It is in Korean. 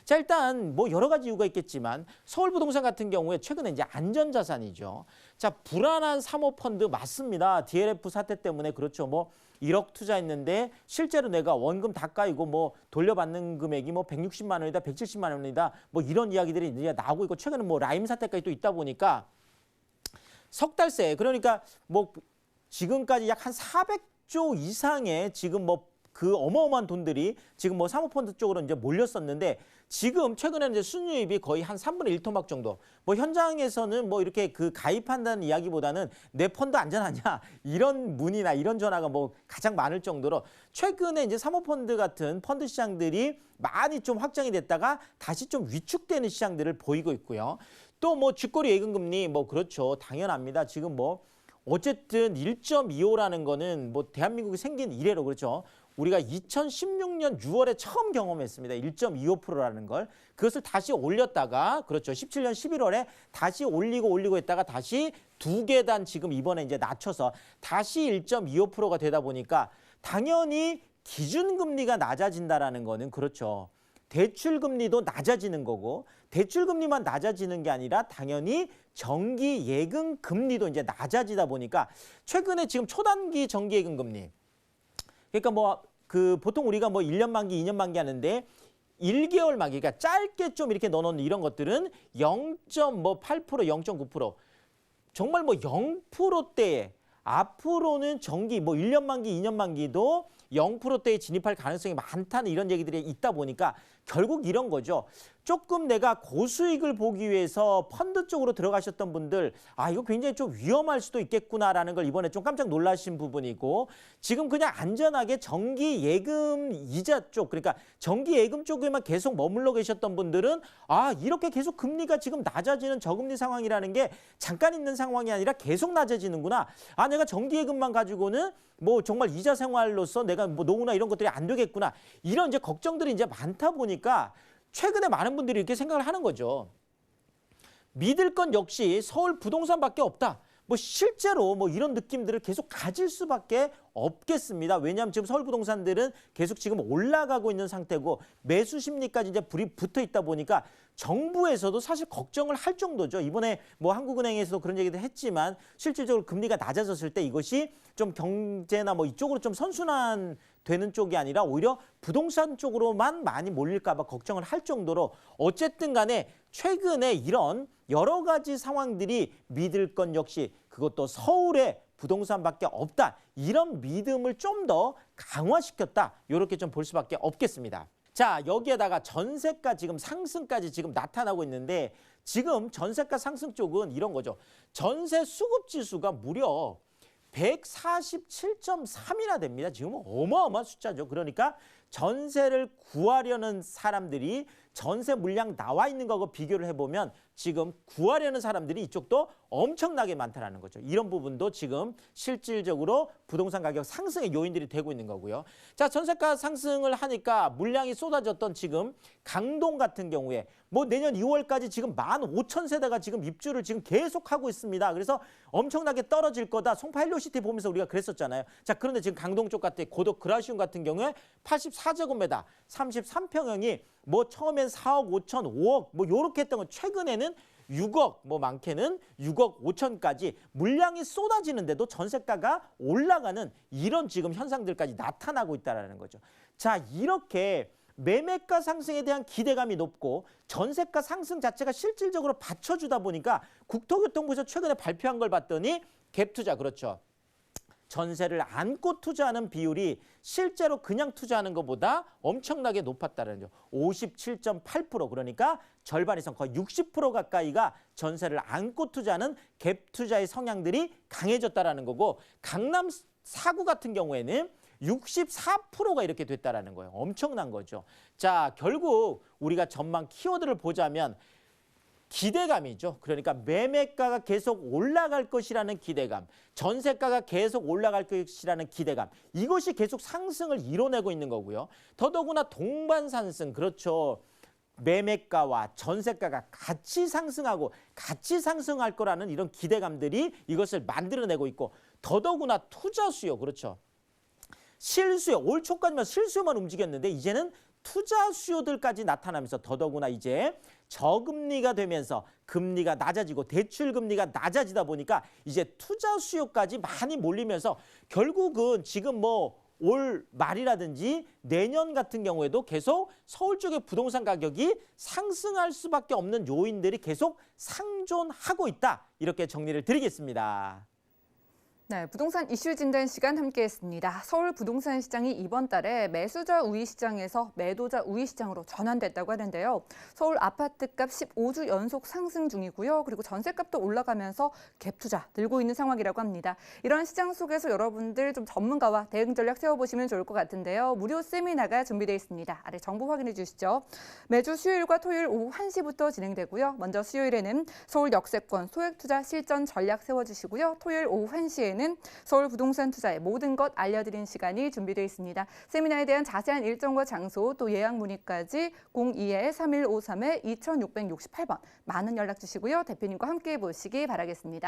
자, 일단 뭐 여러 가지 이유가 있겠지만 서울부동산 같은 경우에 최근에 이제 안전자산이죠. 자, 불안한 사모펀드 맞습니다. DLF 사태 때문에 그렇죠. 뭐 1억 투자했는데 실제로 내가 원금 다 까이고 뭐 돌려받는 금액이 뭐 160만 원이다, 170만 원이다, 뭐 이런 이야기들이 이제 나오고 있고 최근에 뭐 라임 사태까지 또 있다 보니까 석 달 새 그러니까 뭐 지금까지 약 한 400조 이상의 지금 뭐 그 어마어마한 돈들이 지금 뭐 사모펀드 쪽으로 이제 몰렸었는데 지금 최근에는 이제 순이익이 거의 한 3분의 1 토막 정도. 뭐 현장에서는 뭐 이렇게 그 가입한다는 이야기보다는 내 펀드 안전하냐 이런 문의나 이런 전화가 뭐 가장 많을 정도로 최근에 이제 사모펀드 같은 펀드 시장들이 많이 좀 확장이 됐다가 다시 좀 위축되는 시장들을 보이고 있고요. 또 뭐 쥐꼬리 예금금리 뭐 그렇죠. 당연합니다. 지금 뭐 어쨌든 1.25라는 거는 뭐 대한민국이 생긴 이래로 그렇죠. 우리가 2016년 6월에 처음 경험했습니다. 1.25%라는 걸. 그것을 다시 올렸다가 그렇죠. 17년 11월에 다시 올리고 했다가 다시 두 계단 지금 이번에 이제 낮춰서 다시 1.25%가 되다 보니까 당연히 기준금리가 낮아진다라는 거는 그렇죠. 대출금리도 낮아지는 거고 대출금리만 낮아지는 게 아니라 당연히 정기예금금리도 이제 낮아지다 보니까 최근에 지금 초단기 정기예금금리 그러니까 뭐 그 보통 우리가 뭐 1년 만기, 2년 만기 하는데 1개월 만기, 그러니까 짧게 좀 이렇게 넣어놓는 이런 것들은 0.8%, 0.9% 정말 뭐 0%대에 앞으로는 정기 뭐 1년 만기, 2년 만기도 0%대에 진입할 가능성이 많다는 이런 얘기들이 있다 보니까 결국 이런 거죠. 조금 내가 고수익을 보기 위해서 펀드 쪽으로 들어가셨던 분들 아 이거 굉장히 좀 위험할 수도 있겠구나라는 걸 이번에 좀 깜짝 놀라신 부분이고 지금 그냥 안전하게 정기 예금 이자 쪽 그러니까 정기 예금 쪽에만 계속 머물러 계셨던 분들은 아 이렇게 계속 금리가 지금 낮아지는 저금리 상황이라는 게 잠깐 있는 상황이 아니라 계속 낮아지는구나. 아 내가 정기 예금만 가지고는 뭐 정말 이자 생활로서 내가 뭐 노후나 이런 것들이 안 되겠구나. 이런 이제 걱정들이 이제 많다 보니까 최근에 많은 분들이 이렇게 생각을 하는 거죠. 믿을 건 역시 서울 부동산밖에 없다. 뭐 실제로 뭐 이런 느낌들을 계속 가질 수밖에 없겠습니다. 왜냐하면 지금 서울 부동산들은 계속 지금 올라가고 있는 상태고 매수 심리까지 이제 불이 붙어 있다 보니까 정부에서도 사실 걱정을 할 정도죠. 이번에 뭐 한국은행에서도 그런 얘기도 했지만 실질적으로 금리가 낮아졌을 때 이것이 좀 경제나 뭐 이쪽으로 좀 선순환 되는 쪽이 아니라 오히려 부동산 쪽으로만 많이 몰릴까 봐 걱정을 할 정도로 어쨌든 간에 최근에 이런 여러 가지 상황들이 믿을 건 역시 그것도 서울의 부동산밖에 없다. 이런 믿음을 좀 더 강화시켰다. 이렇게 좀 볼 수밖에 없겠습니다. 자, 여기에다가 전세가 지금 상승까지 지금 나타나고 있는데 지금 전세가 상승 쪽은 이런 거죠. 전세 수급 지수가 무려 147.3이나 됩니다. 지금 어마어마한 숫자죠. 그러니까 전세를 구하려는 사람들이 전세 물량 나와 있는 거하고 비교를 해보면 지금 구하려는 사람들이 이쪽도 엄청나게 많다는 거죠. 이런 부분도 지금 실질적으로 부동산 가격 상승의 요인들이 되고 있는 거고요. 자, 전세가 상승을 하니까 물량이 쏟아졌던 지금 강동 같은 경우에 뭐 내년 2월까지 지금 15,000세대가 지금 입주를 지금 계속하고 있습니다. 그래서 엄청나게 떨어질 거다. 송파 헬로시티 보면서 우리가 그랬었잖아요. 자, 그런데 지금 강동 쪽 같은 고덕 그라시움 같은 경우에 84제곱미터 33평형이 뭐 처음엔 4억 5천, 5억 뭐 요렇게 했던 건 최근에는 6억 뭐 많게는 6억 5천까지 물량이 쏟아지는데도 전세가가 올라가는 이런 지금 현상들까지 나타나고 있다는 거죠. 자, 이렇게 매매가 상승에 대한 기대감이 높고 전세가 상승 자체가 실질적으로 받쳐주다 보니까 국토교통부에서 최근에 발표한 걸 봤더니 갭투자 그렇죠. 전세를 안고 투자하는 비율이 실제로 그냥 투자하는 것보다 엄청나게 높았다는 거죠. 57.8% 그러니까 절반 이상 거의 60% 가까이가 전세를 안고 투자하는 갭 투자의 성향들이 강해졌다는 거고 강남 4구 같은 경우에는 64%가 이렇게 됐다는 거예요. 엄청난 거죠. 자, 결국 우리가 전망 키워드를 보자면 기대감이죠. 그러니까 매매가가 계속 올라갈 것이라는 기대감, 전세가가 계속 올라갈 것이라는 기대감, 이것이 계속 상승을 이뤄내고 있는 거고요. 더더구나 동반상승, 그렇죠. 매매가와 전세가가 같이 상승하고 같이 상승할 거라는 이런 기대감들이 이것을 만들어내고 있고 더더구나 투자 수요, 그렇죠. 실수요, 올 초까지만 실수요만 움직였는데 이제는 투자 수요들까지 나타나면서 더더구나 이제 저금리가 되면서 금리가 낮아지고 대출 금리가 낮아지다 보니까 이제 투자 수요까지 많이 몰리면서 결국은 지금 뭐 올 말이라든지 내년 같은 경우에도 계속 서울 쪽의 부동산 가격이 상승할 수밖에 없는 요인들이 계속 상존하고 있다. 이렇게 정리를 드리겠습니다. 네, 부동산 이슈 진단 시간 함께했습니다. 서울 부동산 시장이 이번 달에 매수자 우위 시장에서 매도자 우위 시장으로 전환됐다고 하는데요. 서울 아파트값 15주 연속 상승 중이고요. 그리고 전세값도 올라가면서 갭 투자 늘고 있는 상황이라고 합니다. 이런 시장 속에서 여러분들 좀 전문가와 대응 전략 세워보시면 좋을 것 같은데요. 무료 세미나가 준비되어 있습니다. 아래 정보 확인해 주시죠. 매주 수요일과 토요일 오후 1시부터 진행되고요. 먼저 수요일에는 서울 역세권 소액 투자 실전 전략 세워주시고요. 토요일 오후 1시에는 서울 부동산 투자의 모든 것 알려드리는 시간이 준비되어 있습니다. 세미나에 대한 자세한 일정과 장소 또 예약 문의까지 02-3153-2668번 많은 연락 주시고요. 대표님과 함께 보시기 바라겠습니다.